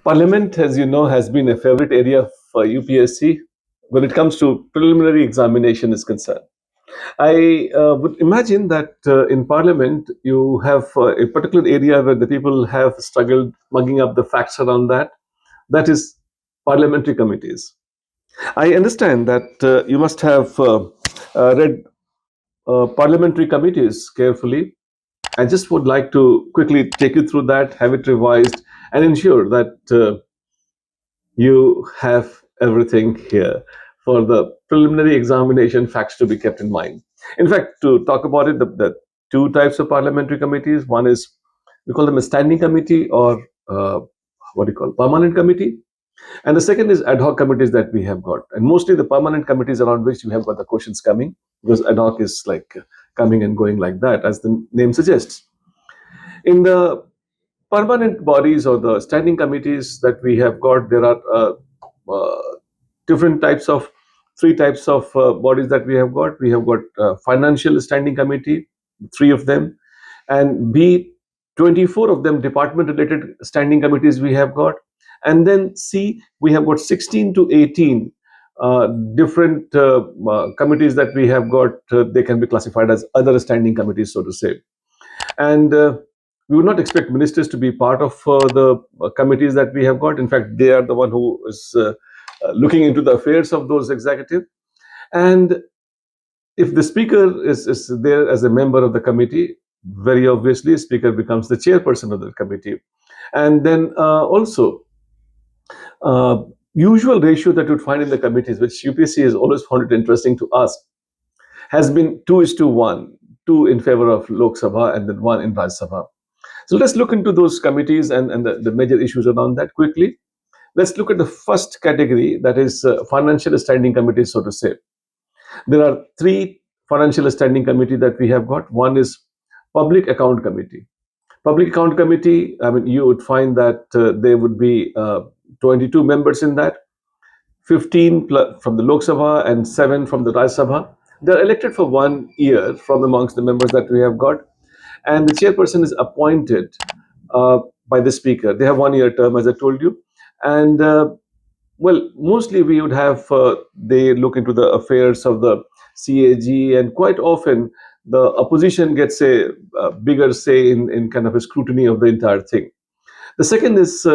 Parliament, as you know, has been a favorite area for UPSC when it comes to preliminary examination is concerned. I would imagine that in Parliament, you have a particular area where the people have struggled mugging up the facts around that. That is parliamentary committees. I understand that you must have read parliamentary committees carefully. I just would like to quickly take you through that, have it revised, and ensure that you have everything here for the preliminary examination facts to be kept in mind. In fact, to talk about it, the two types of parliamentary committees, one is we call them a standing committee or what do you call permanent committee, and the second is ad hoc committees that we have got, and mostly the permanent committees around which you have got the questions coming, because ad hoc is like coming and going like that, as the name suggests. In the permanent bodies or the standing committees that we have got, there are uh, different types of three types of bodies that we have got. We have got financial standing committee, three of them, and B, 24 of them department related standing committees we have got, and then C, we have got 16 to 18 different committees that we have got. They can be classified as other standing committees, so to say. And we would not expect ministers to be part of the committees that we have got. In fact, they are the one who is looking into the affairs of those executive. And if the speaker is there as a member of the committee, very obviously, speaker becomes the chairperson of the committee. And then also, usual ratio that you'd find in the committees, which UPSC has always found it interesting to ask, has been 2:1, two in favor of Lok Sabha and then one in Rajya Sabha. So let's look into those committees and the major issues around that quickly. Let's look at the first category, that is financial standing committees, so to say. There are three financial standing committee that we have got. One is Public Account Committee. Public Account Committee, I mean, you would find that there would be 22 members in that, 15 from the Lok Sabha and 7 from the Rajya Sabha. They're elected for 1 year from amongst the members that we have got. And the chairperson is appointed by the speaker. They have 1 year term, as I told you. And well, mostly we would have, they look into the affairs of the CAG, and quite often the opposition gets a bigger say in kind of a scrutiny of the entire thing. The second is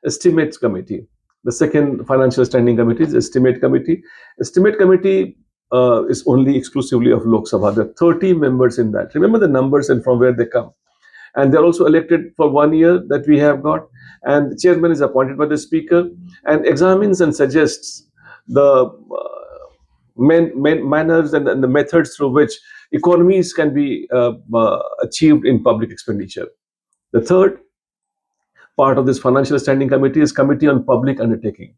Estimates Committee. The second financial standing committee is Estimate Committee. Estimate Committee is only exclusively of Lok Sabha. There are 30 members in that. Remember the numbers and from where they come. And they're also elected for 1 year that we have got. And the chairman is appointed by the speaker and examines and suggests the manners and the methods through which economies can be achieved in public expenditure. The third part of this financial standing committee is Committee on Public Undertaking.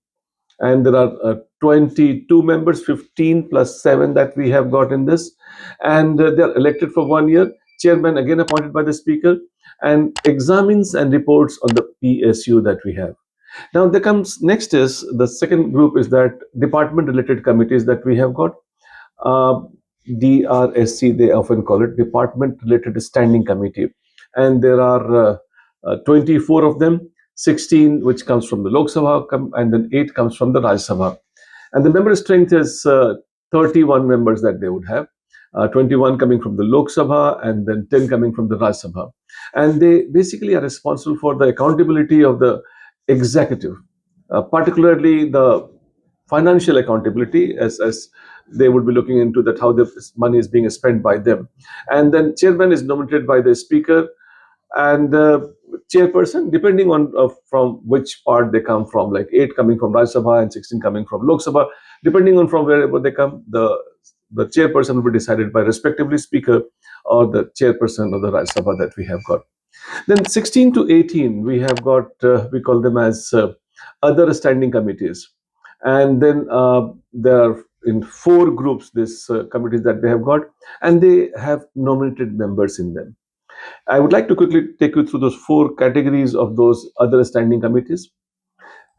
And there are 22 members, 15 plus 7 that we have got in this. And they are elected for 1 year. Chairman again appointed by the speaker, and examines and reports on the PSU that we have. Now, there comes next is the second group is that department related committees that we have got. DRSC, they often call it, Department Related Standing Committee. And there are 24 of them, 16 which comes from the Lok Sabha, and then 8 comes from the Rajya Sabha. And the member strength is 31 members that they would have. 21 coming from the Lok Sabha and then 10 coming from the Rajya Sabha. And they basically are responsible for the accountability of the executive, particularly the financial accountability, as they would be looking into that how the money is being spent by them. And then chairman is nominated by the speaker, and chairperson, depending on from which part they come from, like 8 coming from Rajya Sabha and 16 coming from Lok Sabha, depending on from wherever they come, the chairperson will be decided by respectively speaker or the chairperson of the Rajya Sabha that we have got. Then 16 to 18, we have got, we call them as other standing committees. And then there are in 4 groups, these committees that they have got, and they have nominated members in them. I would like to quickly take you through those 4 categories of those other standing committees,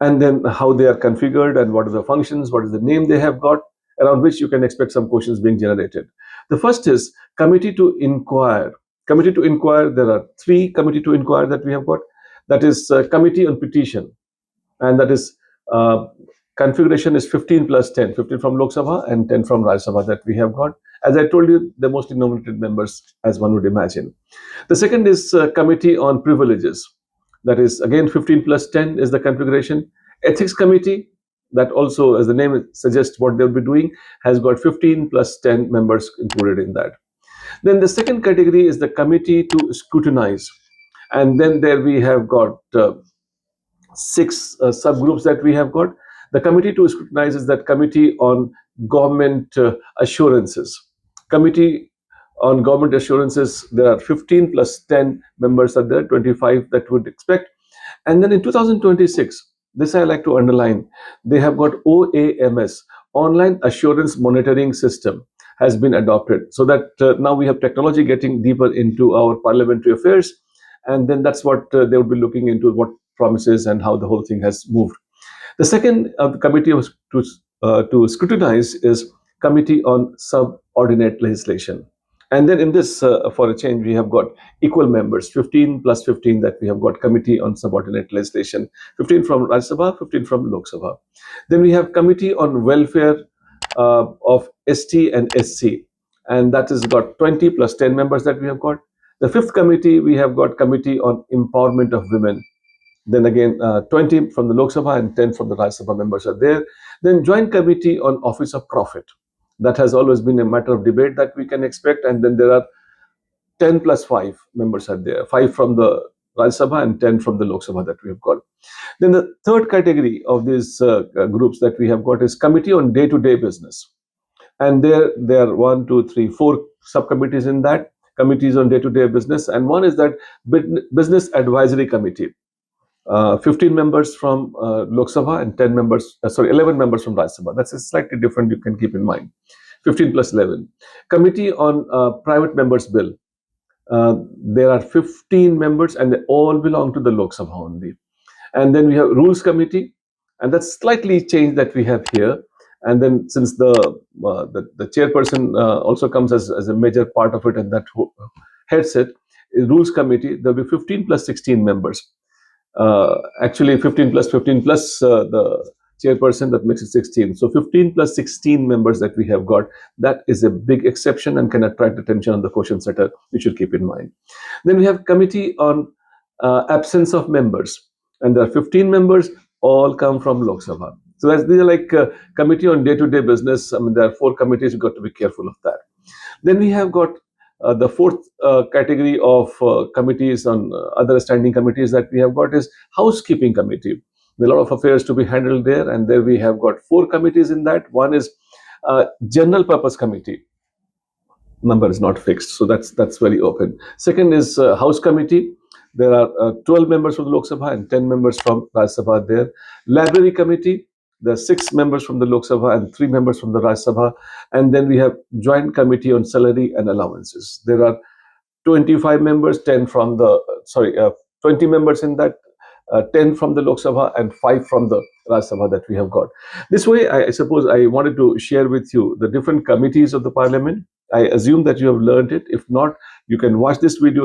and then how they are configured and what are the functions, what is the name they have got, around which you can expect some questions being generated. The first is Committee to Inquire. Committee to Inquire, there are 3 Committee to Inquire that we have got. That is Committee on Petition. and that is configuration is 15 plus 10, 15 from Lok Sabha and 10 from Rajya Sabha that we have got. As I told you, they're mostly nominated members, as one would imagine. The second is Committee on Privileges. That is, again, 15 plus 10 is the configuration. Ethics Committee, that also, as the name suggests what they'll be doing, has got 15 plus 10 members included in that. Then the second category is the Committee to Scrutinize. And then there we have got six subgroups that we have got. The Committee to Scrutinize is that Committee on Government Assurances. Committee on Government Assurances, there are 15 plus 10 members are there, 25 that would expect. And then in 2026, this I like to underline, they have got OAMS, Online Assurance Monitoring System, has been adopted. So that now we have technology getting deeper into our parliamentary affairs. And then that's what they would be looking into, what promises and how the whole thing has moved. The second committee to scrutinize is Committee on Subordinate Legislation. And then in this, for a change, we have got equal members, 15 plus 15 that we have got Committee on Subordinate Legislation, 15 from Rajya Sabha, 15 from Lok Sabha. Then we have Committee on Welfare of ST and SC, and that has got 20 plus 10 members that we have got. The fifth committee, we have got Committee on Empowerment of Women. Then again, 20 from the Lok Sabha and 10 from the Rajya Sabha members are there. Then Joint Committee on Office of Profit. That has always been a matter of debate that we can expect. And then there are 10 plus 5 members are there, 5 from the Rajya Sabha and 10 from the Lok Sabha that we have got. Then the third category of these groups that we have got is Committee on Day-to-Day Business. And there are 1, 2, 3, 4 subcommittees in that, committees on day-to-day business. And one is that Business Advisory Committee. 15 members from Lok Sabha and 11 members from Rajya Sabha. That's a slightly different, you can keep in mind. 15 plus 11. Committee on Private Members Bill. There are 15 members and they all belong to the Lok Sabha only. And then we have Rules Committee, and that's slightly changed that we have here. And then since the chairperson also comes as a major part of it, and that heads it, Rules Committee, there'll be 15 plus 16 members. Actually 15 plus 15 plus the chairperson, that makes it 16. So 15 plus 16 members that we have got, that is a big exception and can attract attention on the question setter, which should keep in mind. Then we have Committee on Absence of Members, and there are 15 members, all come from Lok Sabha. So these are like Committee on Day-to-Day Business. I mean, there are 4 committees, you've got to be careful of that. Then we have got the fourth category of committees on other standing committees that we have got is Housekeeping Committee. There are a lot of affairs to be handled there, and there we have got 4 committees in that. One is General Purpose Committee. Number is not fixed, so that's very open. Second is House Committee. There are 12 members from the Lok Sabha and 10 members from Rajya Sabha there. Library Committee. There are 6 members from the Lok Sabha and 3 members from the Rajya Sabha. And then we have Joint Committee on Salary and Allowances. There are 25 members, 10 from the, 20 members in that, 10 from the Lok Sabha and 5 from the Rajya Sabha that we have got. This way, I suppose I wanted to share with you the different committees of the Parliament. I assume that you have learned it. If not, you can watch this video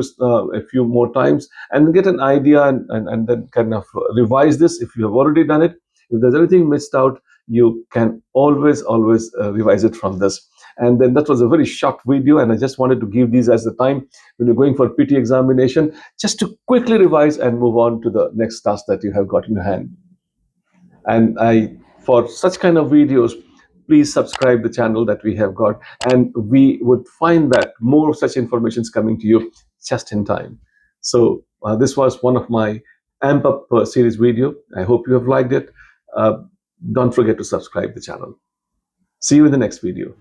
a few more times and get an idea and then kind of revise this if you have already done it. If there's anything missed out, you can always revise it from this. And then that was a very short video, and I just wanted to give these as the time when you're going for PT examination, just to quickly revise and move on to the next task that you have got in your hand. And for such kind of videos, please subscribe the channel that we have got, and we would find that more of such information is coming to you just in time. So this was one of my Amp Up series video. I hope you have liked it. Don't forget to subscribe the channel. See you in the next video.